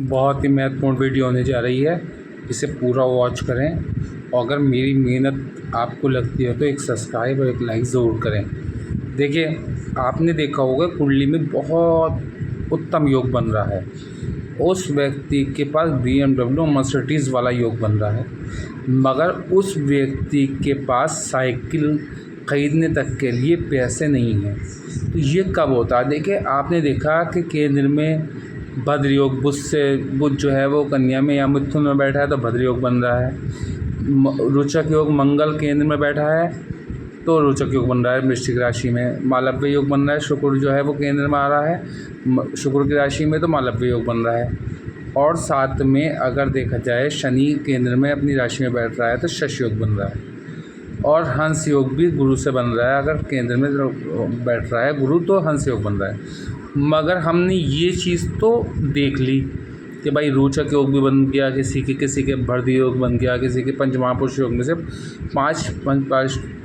बहुत ही महत्वपूर्ण वीडियो होने जा रही है, इसे पूरा वॉच करें और अगर मेरी मेहनत आपको लगती है तो एक सब्सक्राइब और एक लाइक ज़रूर करें। देखिए, आपने देखा होगा कुंडली में बहुत उत्तम योग बन रहा है। उस व्यक्ति के पास BMW मर्सिडीज़ वाला योग बन रहा है, मगर उस व्यक्ति के पास साइकिल ख़रीदने तक के लिए पैसे नहीं हैं। तो ये कब होता है? देखिए, आपने देखा कि केंद्र में भद्र योग बुध जो है वो कन्या में या मिथुन में बैठा है तो भद्र योग बन रहा है। रोचक योग मंगल केंद्र में बैठा है तो रोचक योग बन रहा है वृश्चिक राशि में। मालव्य योग बन रहा है, शुक्र जो है वो केंद्र में आ रहा है शुक्र की राशि में तो मालव्य योग बन रहा है। और साथ में अगर देखा जाए शनि केंद्र में अपनी राशि में बैठ रहा है तो शश योग बन रहा है। और हंस योग भी गुरु से बन रहा है, अगर केंद्र में बैठ रहा है गुरु तो हंस योग बन रहा है। मगर हमने ये चीज़ तो देख ली कि भाई रोचक योग भी बन गया, किसी के भर्द योग बन गया, किसी के पंच महापुरुष योग में से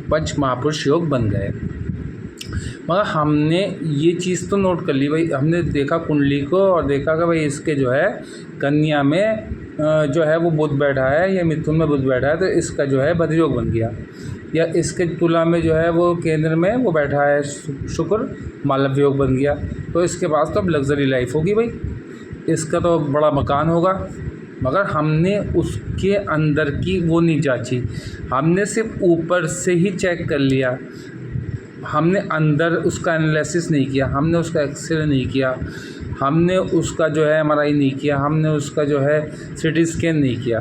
पंच महापुरुष योग बन गए। मगर हमने ये चीज़ तो नोट कर ली भाई, हमने देखा कुंडली को और देखा कि भाई इसके जो है कन्या में जो है वो बुध बैठा है या मिथुन में बुध बैठा है तो इसका जो है भद्र योग बन गया। या इसके तुला में जो है वो केंद्र में वो बैठा है शुक्र, मालव्य योग बन गया। तो इसके पास तो अब लग्जरी लाइफ होगी भाई, इसका तो बड़ा मकान होगा। मगर हमने उसके अंदर की वो नहीं जांची, हमने सिर्फ ऊपर से ही चेक कर लिया, हमने अंदर उसका एनालिसिस नहीं किया, हमने उसका एक्सरे नहीं किया, हमने उसका जो है MRI नहीं किया, हमने उसका जो है CT स्कैन नहीं किया।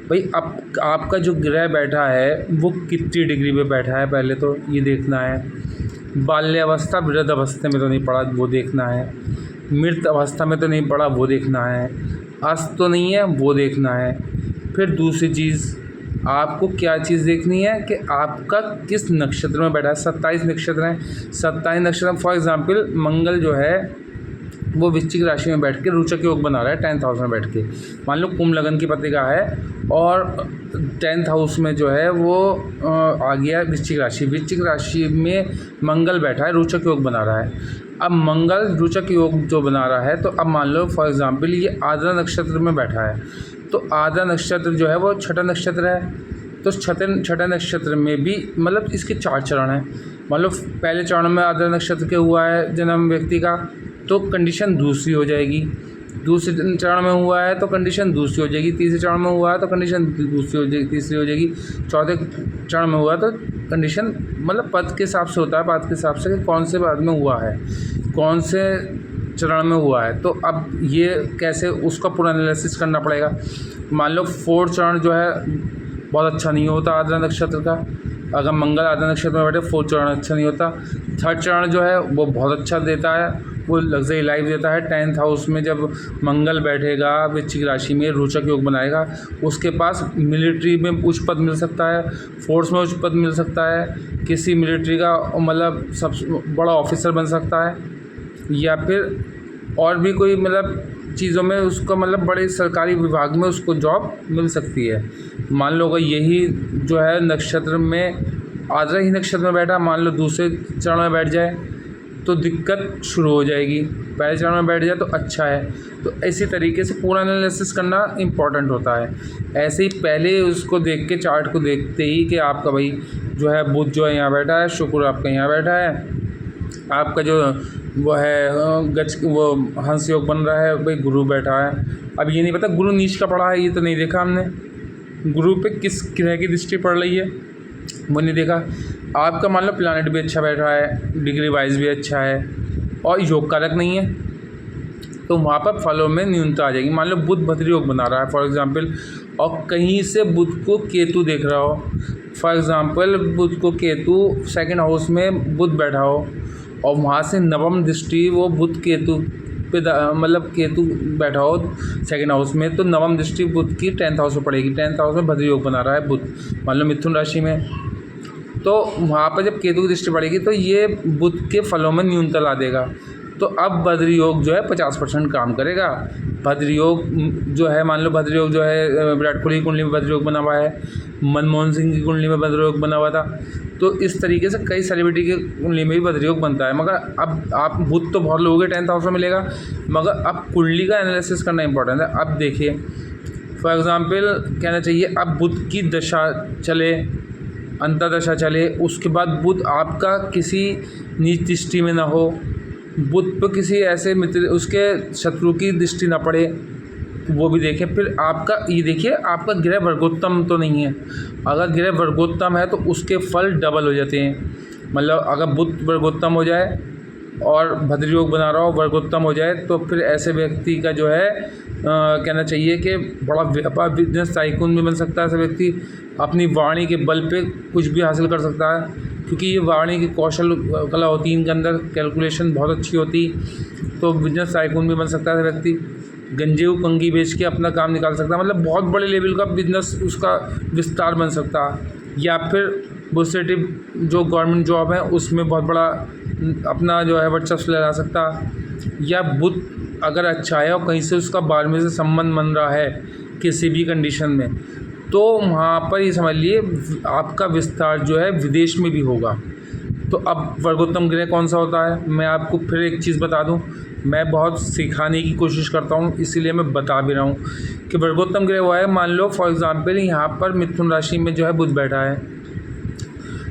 भाई अब आपका जो ग्रह बैठा है वो कितनी डिग्री पे बैठा है पहले तो ये देखना है। बाल्यावस्था वृद्ध अवस्था में तो नहीं पड़ा वो देखना है, मृत अवस्था में तो नहीं पड़ा वो देखना है, अस्त तो नहीं है वो देखना है। फिर दूसरी चीज़ आपको क्या चीज़ देखनी है कि आपका किस नक्षत्र में बैठा है। 27 नक्षत्र हैं, 27 नक्षत्र फॉर एग्ज़ाम्पल मंगल जो है वो वृश्चिक राशि में बैठ के रोचक योग बना रहा है 10th हाउस में बैठ के। मान लो कुंभ लगन की पत्रिका है और 10th हाउस में जो है वो आ गया वृश्चिक राशि में मंगल बैठा है, रोचक योग बना रहा है। अब मंगल रोचक योग जो बना रहा है तो अब मान लो फॉर एग्ज़ाम्पल ये आद्रा नक्षत्र में बैठा है तो आद्रा नक्षत्र जो है वो छठा नक्षत्र है। तो छठे नक्षत्र में भी मतलब इसके 4 चरण हैं। मान लो पहले चरण में आद्रा नक्षत्र के हुआ है जन्म व्यक्ति का तो कंडीशन दूसरी हो जाएगी, दूसरे चरण में हुआ है तो कंडीशन दूसरी हो जाएगी, तीसरे चरण में हुआ है तो कंडीशन दूसरी हो जाएगी, तीसरी हो जाएगी, चौथे चरण में हुआ है तो कंडीशन मतलब पद के हिसाब से होता है, पद के हिसाब से कि कौन से पद में हुआ है, कौन से चरण में हुआ है। तो अब ये कैसे उसका पूरा एनालिसिस करना पड़ेगा। मान लो 4th चरण जो है बहुत अच्छा नहीं होता आद्रा नक्षत्र का, अगर मंगल आद्रा नक्षत्र में बैठे 4th चरण अच्छा नहीं होता। 3rd चरण जो है वो बहुत अच्छा देता है, वो लग्जरी लाइफ देता है। 10th हाउस में जब मंगल बैठेगा वृश्चिक राशि में रोचक योग बनाएगा, उसके पास मिलिट्री में उच्च पद मिल सकता है, फोर्स में उच्च पद मिल सकता है, किसी मिलिट्री का मतलब सबसे बड़ा ऑफिसर बन सकता है, या फिर और भी कोई मतलब चीज़ों में उसको मतलब बड़े सरकारी विभाग में उसको जॉब मिल सकती है। मान लो अगर यही जो है नक्षत्र में आद्रा ही नक्षत्र में बैठा, मान लो दूसरे चरण में बैठ जाए तो दिक्कत शुरू हो जाएगी, पहले चरण में बैठ जाए तो अच्छा है। तो इसी तरीके से पूरा एनालिसिस करना इम्पॉर्टेंट होता है। ऐसे ही पहले उसको देख के चार्ट को देखते ही कि आपका भाई जो है बुध जो है यहाँ बैठा है, शुक्र आपका यहाँ बैठा है, आपका जो वो है वो हंस योग बन रहा है, भाई गुरु बैठा है। अब ये नहीं पता गुरु नीच का पड़ा है, ये तो नहीं देखा हमने, गुरु पे किस ग्रह की दृष्टि पड़ रही है वो नहीं देखा। आपका मान लो प्लैनेट भी अच्छा बैठा है, डिग्री वाइज भी अच्छा है और योग कारक नहीं है तो वहाँ पर फलों में न्यूनता आ जाएगी। मान लो बुध भद्र योग बना रहा है फॉर एग्ज़ाम्पल और कहीं से बुध को केतु देख रहा हो, फॉर एग्ज़ाम्पल बुध को केतु 2nd हाउस में बुध बैठा हो और वहाँ से नवम दृष्टि वो बुध केतु पे मतलब केतु बैठा हो 2nd हाउस में तो नवम दृष्टि बुध की 10th हाउस में पड़ेगी। 10th हाउस में भद्र योग बना रहा है बुध, मान लो मिथुन राशि में, तो वहाँ पर जब केतु की दृष्टि पड़ेगी तो ये बुध के फलों में न्यूनता ला देगा। तो अब भद्र योग जो है 50% काम करेगा। भद्र योग जो है, मान लो भद्र योग जो है विराट कोहली की कुंडली में भद्र योग बना हुआ है, मनमोहन सिंह की कुंडली में भद्र योग बना हुआ था, तो इस तरीके से कई सेलिब्रिटी की कुंडली में भी भद्र योग बनता है। मगर अब आप बुध तो बहुत लोगों के 10th हाउस में मिलेगा, मगर अब कुंडली का एनालिसिस करना इंपॉर्टेंट है। अब देखिए फॉर एग्ज़ाम्पल कहना चाहिए, अब बुध की दशा चले, अंतर्दशा चले, उसके बाद बुध आपका किसी नीच दृष्टि में ना हो, बुध पर किसी ऐसे मित्र उसके शत्रु की दृष्टि ना पड़े, वो भी देखें। फिर आपका ये देखिए, आपका ग्रह वर्गोत्तम तो नहीं है। अगर ग्रह वर्गोत्तम है तो उसके फल डबल हो जाते हैं। मतलब अगर बुध वर्गोत्तम हो जाए और भद्र योग बना रहा हो, वर्गोत्तम हो जाए, तो फिर ऐसे व्यक्ति का जो है कहना चाहिए कि बड़ा व्यापार बिजनेस टाइकून भी बन सकता है। ऐसा व्यक्ति अपनी वाणी के बल पे कुछ भी हासिल कर सकता है, क्योंकि ये वाणी की कौशल कला होती है, इनके अंदर कैलकुलेशन बहुत अच्छी होती, तो बिजनेस टाइकून भी बन सकता है व्यक्ति। गंजेऊ कंगी बेच के अपना काम निकाल सकता है, मतलब बहुत बड़े लेवल का बिजनेस उसका विस्तार बन सकता है। या फिर बुस्सेटिव जो गवर्नमेंट जॉब है उसमें बहुत बड़ा अपना जो है वर्चस्व लगा सकता। या बुध अगर अच्छा है और कहीं से उसका 12वें से संबंध बन रहा है किसी भी कंडीशन में, तो वहाँ पर ये समझ लिए आपका विस्तार जो है विदेश में भी होगा। तो अब वर्गोत्तम ग्रह कौन सा होता है, मैं आपको फिर एक चीज़ बता दूं, मैं बहुत सिखाने की कोशिश करता हूं, इसीलिए मैं बता भी रहा हूं कि वर्गोत्तम ग्रह हुआ है, मान लो फॉर एग्ज़ाम्पल यहाँ पर मिथुन राशि में जो है बुध बैठा है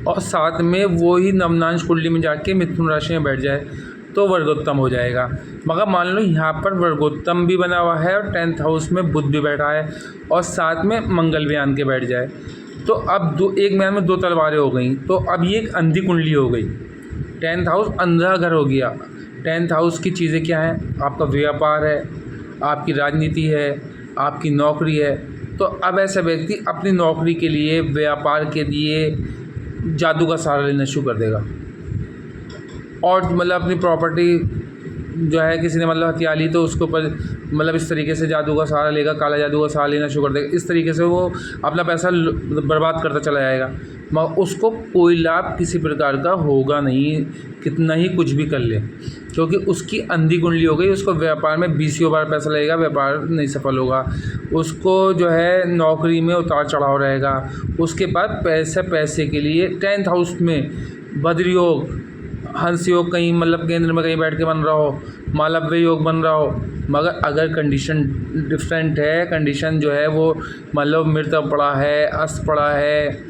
और साथ में वो ही नवनांश कुंडली में जाके मिथुन राशि में बैठ जाए, तो वर्गोत्तम हो जाएगा। मगर मान लो यहाँ पर वर्गोत्तम भी बना हुआ है और 10th हाउस में बुध भी बैठा है और साथ में मंगल भी आन के बैठ जाए, तो अब एक मैन में दो तलवारें हो गई। तो अब ये एक अंधी कुंडली हो गई, 10th हाउस अंधा घर हो गया। 10th हाउस की चीज़ें क्या हैं, आपका व्यापार है, आपकी राजनीति है, आपकी नौकरी है। तो अब ऐसा व्यक्ति अपनी नौकरी के लिए, व्यापार के लिए जादू का सहारा लेना शुरू कर देगा, और मतलब अपनी प्रॉपर्टी जो है किसी ने मतलब हथिया ली तो उसके ऊपर मतलब इस तरीके से जादू का सहारा लेगा, काला जादू का सहारा लेना शुरू कर देगा। इस तरीके से वो अपना पैसा बर्बाद करता चला जाएगा, मगर उसको कोई लाभ किसी प्रकार का होगा नहीं, कितना ही कुछ भी कर ले, क्योंकि उसकी अंधी कुंडली हो गई। उसको व्यापार में 20 बार पैसा लगेगा, व्यापार नहीं सफल होगा। उसको जो है नौकरी में उतार चढ़ाव रहेगा। उसके बाद पैसे के लिए 10th हाउस में भद्र योग, हंस योग कहीं मतलब केंद्र में कहीं बैठ के बन रहा हो, मालव्य योग बन रहा हो, मगर अगर कंडीशन डिफरेंट है, कंडीशन जो है वो मतलब मृत पड़ा है, अस्त पड़ा है,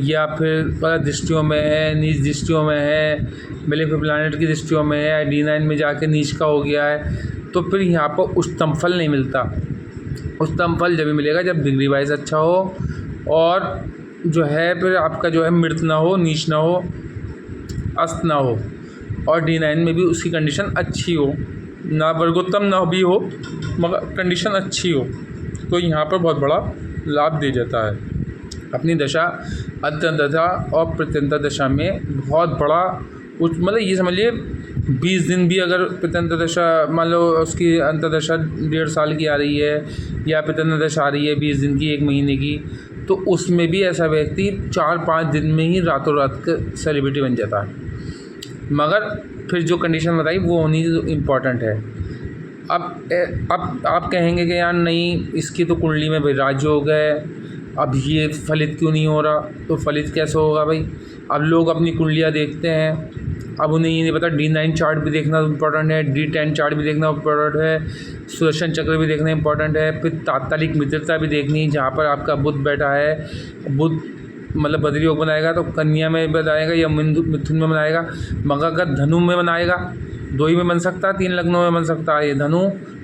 या फिर गलत दृष्टियों में है, नीच दृष्टियों में है, मेलेफिक प्लैनेट की दृष्टियों में है, D9 में जाके नीच का हो गया है, तो फिर यहाँ पर उच्चतम फल नहीं मिलता। उच्चतम फल जब भी मिलेगा जब डिग्री वाइज अच्छा हो और जो है फिर आपका जो है मृत ना हो, नीच ना हो, अस्त ना हो, और D9 में भी उसकी कंडीशन अच्छी हो, ना वर्गोत्तम ना भी हो मगर कंडीशन अच्छी हो, तो यहाँ पर बहुत बड़ा लाभ दे जाता है। अपनी दशा, अंतर्दशा और प्रत्यंतर दशा में बहुत बड़ा मतलब ये समझिए 20 दिन भी अगर प्रत्यंतर दशा मान लो उसकी अंतर्दशा 1.5 साल की आ रही है या प्रत्यंतर दशा आ रही है 20 दिन की, 1 महीने की, तो उसमें भी ऐसा व्यक्ति 4-5 दिन में ही रातों रात का सेलिब्रिटी बन जाता है। मगर फिर जो कंडीशन बताई वो होनी इम्पॉर्टेंट है। अब आप कहेंगे कि यार नहीं, इसकी तो कुंडली में भाई राजयोग है, अब ये फलित क्यों नहीं हो रहा, तो फलित कैसे होगा भाई। अब लोग अपनी कुंडलियाँ देखते हैं, अब उन्हें ये नहीं पता D9 चार्ट भी देखना इम्पोर्टेंट है, D10 चार्ट भी देखना इम्पोर्टेंट है, सुदर्शन चक्र भी देखना इम्पोर्टेंट है, फिर तात्कालिक मित्रता भी देखनी, जहाँ पर आपका बुध बैठा है। बुध मतलब भद्र योग बनाएगा तो कन्या में बनाएगा या मिथुन में बनाएगा, मगर अगर धनु में बनाएगा, 2 ही में बन सकता है, 3 लग्नों में बन सकता है, ये धनु,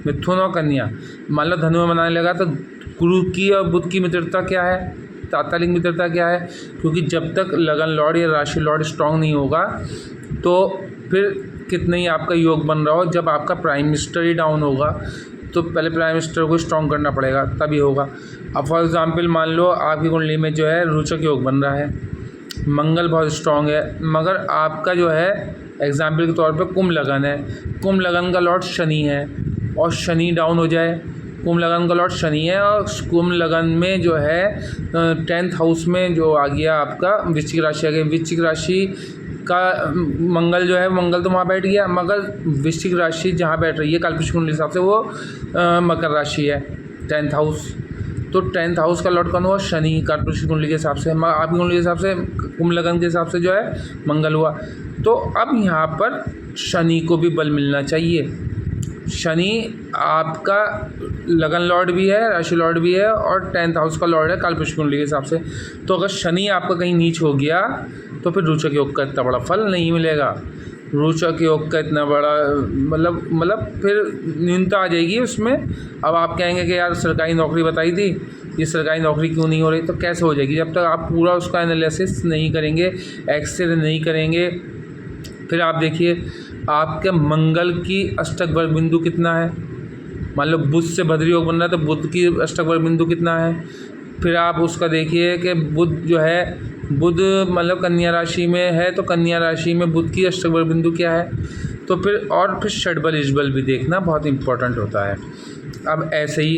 मिथुन और कन्या। मान लो धनु में बनाने लगा तो गुरु की और बुध की मित्रता क्या है, तात्कालिक मित्रता क्या है, क्योंकि जब तक लगन लॉर्ड या राशि लॉर्ड स्ट्रांग नहीं होगा तो फिर कितना ही आपका योग बन रहा हो, जब आपका प्राइम मिनिस्टर ही डाउन होगा तो पहले प्राइम मिनिस्टर को स्ट्रॉन्ग करना पड़ेगा तभी होगा। अब फॉर एग्ज़ाम्पल मान लो आपकी कुंडली में जो है रोचक योग बन रहा है, मंगल बहुत स्ट्रॉन्ग है, मगर आपका जो है एग्ज़ाम्पल के तौर पे कुंभ लगन है, कुंभ लगन का लॉर्ड शनि है और शनि डाउन हो जाए, कुंभ लगन का लॉर्ड शनि है और कुंभ लगन में जो है 10th हाउस में जो आ गया आपका वृश्चिक राशि आ गई। वृश्चिक राशि का मंगल जो है, मंगल तो वहाँ बैठ गया, मगर वृश्चिक राशि जहाँ बैठ रही है कालपुरुष कुंडली के हिसाब से वो मकर राशि है, 10th हाउस। तो 10th हाउस का लॉर्ड कौन हुआ? शनि, कालपुरुष कुंडली के हिसाब से। आपकी कुंडली के हिसाब से कुंभ लगन के हिसाब से जो है मंगल हुआ। तो अब यहाँ पर शनि को भी बल मिलना चाहिए। शनि आपका लगन लॉर्ड भी है, राशि लॉर्ड भी है, और 10th हाउस का लॉर्ड है कालपुरुष कुंडली के हिसाब से। तो अगर शनि आपका कहीं नीच हो गया तो फिर रोचक योग का इतना बड़ा फल नहीं मिलेगा। रोचक योग का इतना बड़ा मतलब फिर न्यूनता आ जाएगी उसमें। अब आप कहेंगे कि यार सरकारी नौकरी बताई थी, ये सरकारी नौकरी क्यों नहीं हो रही? तो कैसे हो जाएगी जब तक आप पूरा उसका एनालिसिस नहीं करेंगे, एक्सरे नहीं करेंगे। फिर आप देखिए आपके मंगल की अष्टक वर्ग बिंदु कितना है। मान लो बुध से भद्र योग बन रहा है तो बुध की अष्टक वर्ग बिंदु कितना है। फिर आप उसका देखिए कि बुध जो है, बुध मतलब कन्या राशि में है तो कन्या राशि में बुध की अष्टक वर्ग बिंदु क्या है। तो फिर षडबल इजबल भी देखना बहुत इंपॉर्टेंट होता है। अब ऐसे ही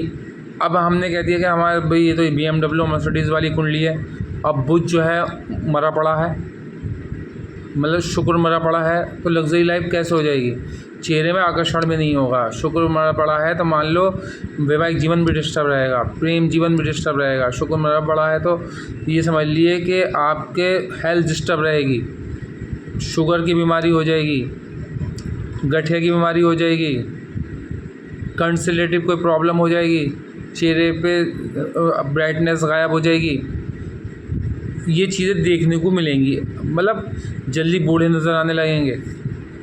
अब हमने कह दिया कि हमारे भाई ये तो BMW मर्सिडीज़ वाली कुंडली है। अब बुध जो है मरा पड़ा है, मतलब शुक्र मरा पड़ा है, तो लग्जरी लाइफ कैसे हो जाएगी? चेहरे में आकर्षण भी नहीं होगा। शुक्र मरा पड़ा है तो मान लो वैवाहिक जीवन भी डिस्टर्ब रहेगा, प्रेम जीवन भी डिस्टर्ब रहेगा। शुक्र मरा पड़ा है तो ये समझ लिए कि आपके हेल्थ डिस्टर्ब रहेगी, शुगर की बीमारी हो जाएगी, गठिया की बीमारी हो जाएगी, कंठ से रिलेटिव कोई प्रॉब्लम हो जाएगी, चेहरे पे ब्राइटनेस गायब हो जाएगी। ये चीज़ें देखने को मिलेंगी, मतलब जल्दी बूढ़े नज़र आने लगेंगे।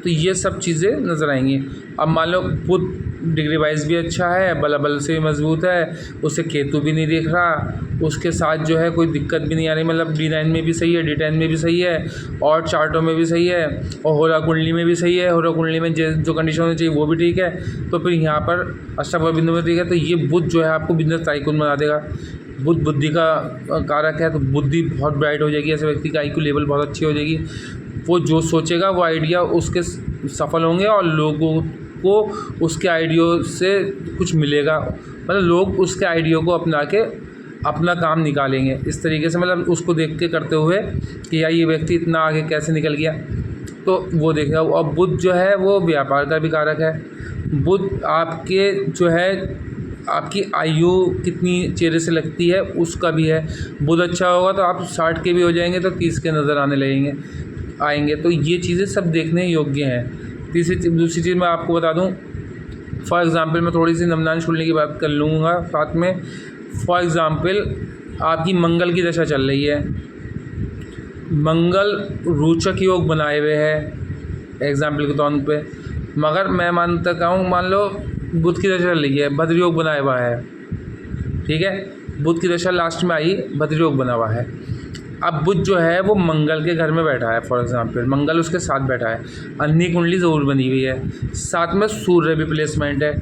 तो ये सब चीज़ें नज़र आएंगी। अब मान लो बुध डिग्री वाइज भी अच्छा है, बल से भी मजबूत है, उसे केतु भी नहीं दिख रहा, उसके साथ जो है कोई दिक्कत भी नहीं आ रही, मतलब D9 में भी सही है, D10 में भी सही है, और चार्टों में भी सही है, और होरा कुंडली में भी सही है। होरा कुंडली में जो कंडीशन होनी चाहिए वो भी ठीक है। तो फिर यहाँ पर अष्टक वर्ग बिंदु में ठीक है। तो ये बुध जो है आपको बिजनेस टाइकून बना देगा। बुध बुद्धि का कारक है, तो बुद्धि बहुत ब्राइट हो जाएगी। ऐसे व्यक्ति का IQ लेवल बहुत अच्छी हो जाएगी। वो जो सोचेगा वो आइडिया उसके सफल होंगे और लोगों को उसके आइडियो से कुछ मिलेगा, मतलब लोग उसके आइडियो को अपना के अपना काम निकालेंगे। इस तरीके से मतलब उसको देख के करते हुए कि यार ये व्यक्ति इतना आगे कैसे निकल गया, तो वो देखेगा। और बुध जो है वो व्यापार का भी कारक है। बुध आपके जो है आपकी आयु कितनी चेहरे से लगती है उसका भी है। बुध अच्छा होगा तो आप 60 के भी हो जाएंगे तो 30 के नज़र आने आएंगे। तो ये चीज़ें सब देखने योग्य हैं। दूसरी चीज़ मैं आपको बता दूं, फॉर एग्ज़ाम्पल मैं थोड़ी सी नवनान कुंडली की बात कर लूँगा साथ में। फॉर एग्ज़ाम्पल आपकी मंगल की दशा चल रही है, मंगल रोचक योग बनाए हुए है एग्ज़ाम्पल के तौर पे, मगर मैं मानता कहूँ मान लो बुध की दशा चल रही है, भद्र योग बनाया हुआ है, ठीक है। बुध की दशा लास्ट में आई, भद्र योग बना हुआ है। अब बुध जो है वो मंगल के घर में बैठा है, फॉर एग्ज़ाम्पल मंगल उसके साथ बैठा है, अन्य कुंडली ज़रूर बनी हुई है, साथ में सूर्य भी प्लेसमेंट है।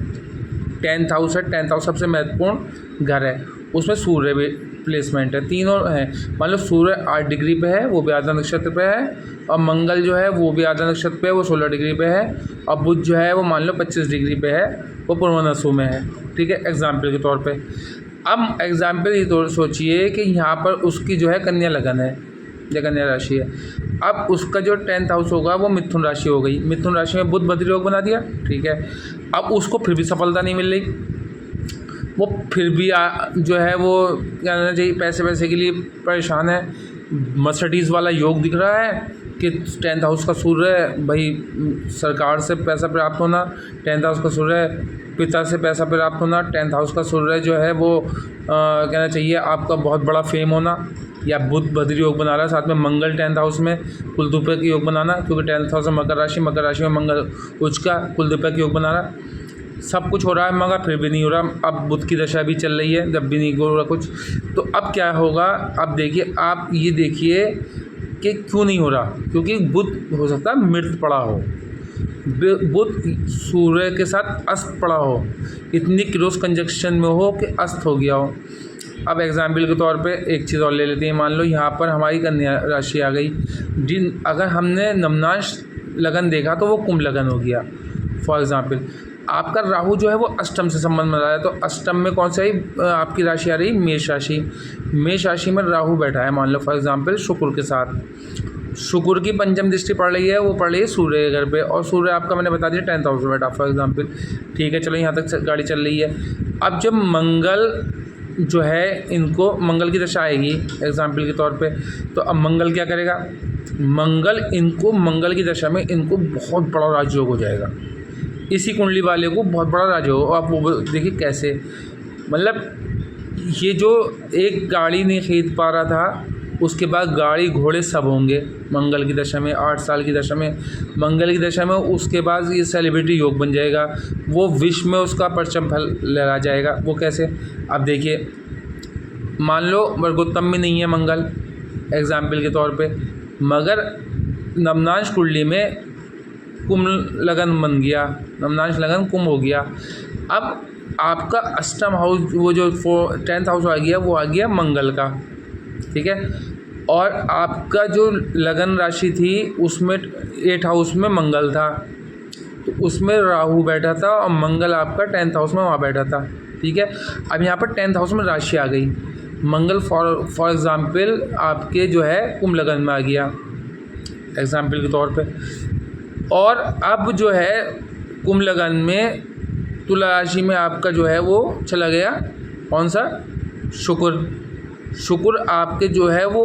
10th हाउस है, 10th हाउस सबसे महत्वपूर्ण घर है, उसमें सूर्य भी प्लेसमेंट है। तीनों हैं, मान लो सूर्य 8 डिग्री पे है, वो भी आधा नक्षत्र पे है, और मंगल जो है वो भी आधा नक्षत्र पे है, वो 16 डिग्री पे है, और बुध जो है वो मान लो 25 डिग्री पे है, वो पूर्वनसु में है, ठीक है, एग्जाम्पल के तौर पे। अब एग्जाम्पल ये तो सोचिए कि यहाँ पर उसकी जो है कन्या लगन है या कन्या राशि है। अब उसका जो 10th हाउस होगा वो मिथुन राशि हो गई, मिथुन राशि में बुध भद्र योग बना दिया, ठीक है। अब उसको फिर भी सफलता नहीं मिल रही, वो फिर भी जो है वो क्या कहना चाहिए, पैसे के लिए परेशान है। मर्सिडीज़ वाला योग दिख रहा है कि 10th हाउस का सूर्य भाई सरकार से पैसा प्राप्त होना, 10th हाउस का सूर्य पिता से पैसा प्राप्त होना, 10th हाउस का सूर्य जो है वो कहना चाहिए आपका बहुत बड़ा फेम होना, या बुध भद्र योग बना रहा है, साथ में मंगल 10th हाउस में कुलदीपक का योग बनाना, क्योंकि 10th हाउस में मकर राशि में मंगल उच्च का कुलदीपक का योग बना रहा है। सब कुछ हो रहा है मगर फिर भी नहीं हो रहा। अब बुध की दशा भी चल रही है, जब भी नहीं हो रहा कुछ, तो अब क्या होगा। अब देखिए, आप ये देखिए कि क्यों नहीं हो रहा, क्योंकि बुध हो सकता है मृत पड़ा हो, बुध सूर्य के साथ अस्त पड़ा हो, इतनी क्रॉस कंजक्शन में हो कि अस्त हो गया हो। अब एग्जाम्पल के तौर पे एक चीज़ और ले लेते हैं, मान लो यहाँ पर हमारी कन्या राशि आ गई, जिन अगर हमने नवनाश लगन देखा तो वो कुंभ लगन हो गया। फॉर एग्ज़ाम्पल आपका राहु जो है वो अष्टम से संबंध में रहा है, तो अष्टम में कौन सा ही आपकी राशि आ रही, मेष राशि। मेष राशि में राहु बैठा है, मान लो फॉर एग्ज़ाम्पल शुक्र के साथ। शुक्र की पंचम दृष्टि पड़ रही है, वो पड़ रही है सूर्य के घर पे, और सूर्य आपका मैंने बता दिया 10th हाउस में बैठा फॉर एग्जांपल। ठीक है, चलो यहाँ तक गाड़ी चल रही है। अब जब मंगल जो है, इनको मंगल की दशा आएगी एग्जांपल के तौर पे, तो अब मंगल क्या करेगा, मंगल की दशा में इनको बहुत बड़ा राजयोग हो जाएगा, इसी कुंडली वाले को बहुत बड़ा राजयोग। आप वो देखिए कैसे, मतलब ये जो एक गाड़ी नहीं खरीद पा रहा था, उसके बाद गाड़ी घोड़े सब होंगे मंगल की दशा में, 8 साल की दशा में, मंगल की दशा में। उसके बाद ये सेलिब्रिटी योग बन जाएगा, वो विश्व में उसका परचम फल लहरा जाएगा। वो कैसे, अब देखिए, मान लो वर्गोत्तम में नहीं है मंगल एग्जाम्पल के तौर पे, मगर नवनांश कुंडली में कुंभ लगन बन गया, नवनांश लगन कुंभ हो गया। अब आपका अष्टम हाउस, वो जो 10th हाउस आ गया, वो आ गया मंगल का, ठीक है। और आपका जो लगन राशि थी उसमें 8th हाउस में मंगल था, तो उसमें राहु बैठा था, और मंगल आपका 10th हाउस में वहाँ बैठा था, ठीक है। अब यहाँ पर 10th हाउस में राशि आ गई, मंगल फॉर एग्ज़ाम्पल आपके जो है कुंभ लगन में आ गया एग्ज़ाम्पल के तौर पे। और अब जो है कुंभ लगन में तुला राशि में आपका जो है वो चला गया, कौन सा, शुक्र आपके जो है वो